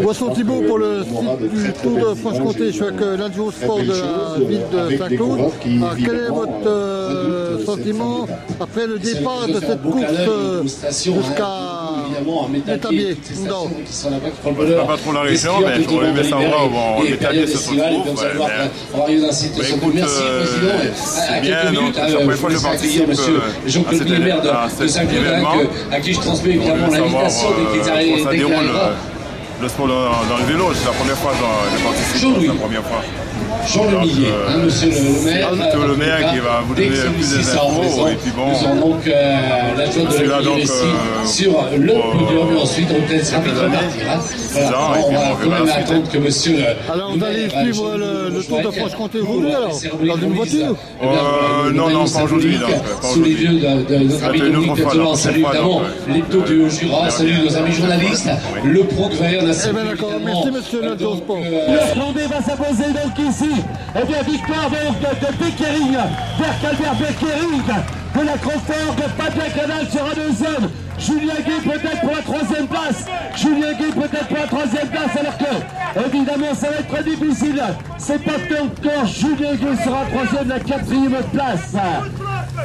Boisson Thibault pour le site du Tour de Franche-Comté. Je suis avec l'Adjo Sport de la ville de Saint-Cloud. Quel est votre sentiment après le départ de cette course jusqu'à l'établier? Je ne peux pas trop la région, mais j'aurais aimé savoir où l'établier se trouve. Écoute, c'est bien, donc c'est la première fois que je participe à cet événement. À qui je transmets évidemment l'invitation dès qu'il arrive. Le sport dans le vélo, c'est la première fois que je participe, c'est la première fois. Jean Le Millier, monsieur le maire. Monsieur le maire qui va vous donner plus d'infos. Et puis bon, nous avons donc la joie de le venir ici sur le podium. Et ensuite, on peut-être rapide repartir. On va quand même attendre que monsieur. Alors, vous allez suivre le Tour de Franche-Comté aujourd'hui, alors, dans une voiture? Non, pas aujourd'hui. Sous les yeux de notre ami Dominique Tettelan. Salut évidemment l'hebdo du Jura. Salut nos amis journalistes. Le progrès, on a Eh bien d'accord, merci monsieur l'Adjo Sport. Le Vendée va s'imposer donc ici. Eh bien, victoire donc de Beckering, Berk-Albert Beckering, de la Crawford, Fabien Canal sera deuxième. Julien Guy peut-être pour la troisième place. Julien Guy peut-être pour la troisième place, alors que, évidemment, ça va être très difficile. C'est pas encore Julien Guy sera troisième, la quatrième place.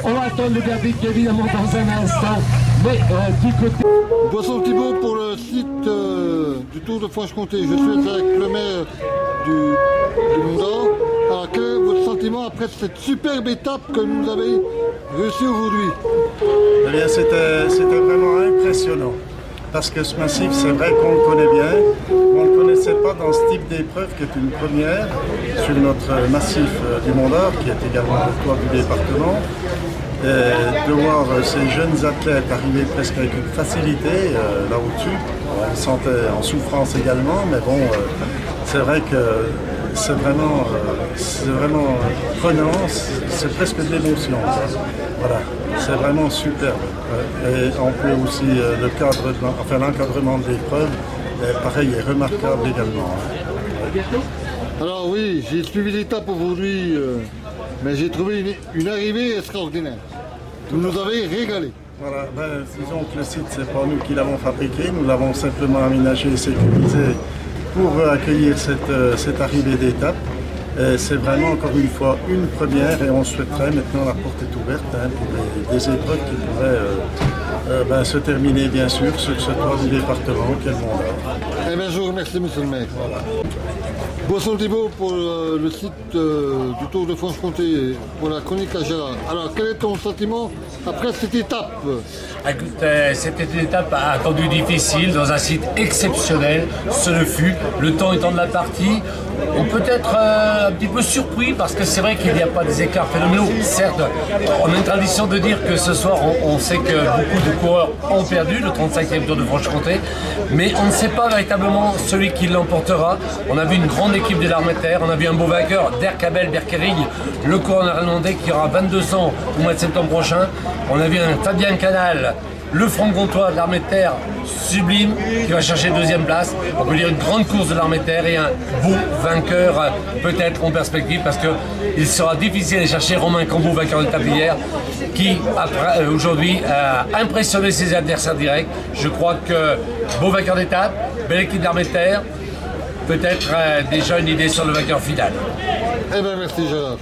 On va attendre le verdict évidemment dans un instant. Mais du côté... Boisson Thibault pour le site du Tour de Franche-Comté. Je suis avec le maire du Mont-d'Or. Alors quel est votre sentiment après cette superbe étape que nous avez réussi aujourd'hui? Eh bien, c'était vraiment impressionnant. Parce que ce massif, c'est vrai qu'on le connaît bien. On ne le connaissait pas dans ce type d'épreuve qui est une première sur notre massif du Mont-d'Or, qui est également le toit du département. De voir ces jeunes athlètes arriver presque avec une facilité là au-dessus. Ils se sentaient en souffrance également, mais bon, c'est vrai que c'est vraiment prenant, c'est presque de l'émotion. Voilà, c'est vraiment superbe. Et on peut aussi l'encadrement de l'épreuve, pareil, est remarquable également. Alors oui, j'ai suivi l'étape aujourd'hui, mais j'ai trouvé une arrivée extraordinaire. Vous nous avez régalé. Voilà, disons que le site, c'est pas nous qui l'avons fabriqué, nous l'avons simplement aménagé et sécurisé pour accueillir cette arrivée d'étape. C'est vraiment encore une fois une première et on souhaiterait, maintenant la porte est ouverte pour des épreuves qui pourraient se terminer bien sûr sur ce toit du département qu'est le Mont-d'Or. Eh bien je vous remercie monsieur le maire. Voilà. Boisson Thibault pour le site du Tour de Franche-Comté, pour la chronique à Gérard. Alors quel est ton sentiment après cette étape? C'était une étape attendue difficile, dans un site exceptionnel, ce le fut. Le temps étant de la partie, on peut être un petit peu surpris parce que c'est vrai qu'il n'y a pas des écarts phénoménaux. Certes, on a une tradition de dire que ce soir, on sait que beaucoup de coureurs ont perdu le 35e Tour de Franche-Comté, mais on ne sait pas véritablement celui qui l'emportera. On a vu une grande équipe de l'Armée de Terre, on a vu un beau vainqueur, Derk-Abel Beckering, le coureur néerlandais qui aura 22 ans au mois de septembre prochain. On a vu un Fabien Canal, le franc-comtois de l'Armée de Terre, sublime, qui va chercher deuxième place. On peut dire une grande course de l'Armée de Terre et un beau vainqueur peut-être en perspective, parce qu'il sera difficile d'aller chercher Romain Cambeau, vainqueur de l'étape hier, qui aujourd'hui a impressionné ses adversaires directs. Je crois que beau vainqueur d'étape, belle équipe de l'Armée de Terre, peut-être déjà une idée sur le vainqueur final. Eh bien merci Gérard.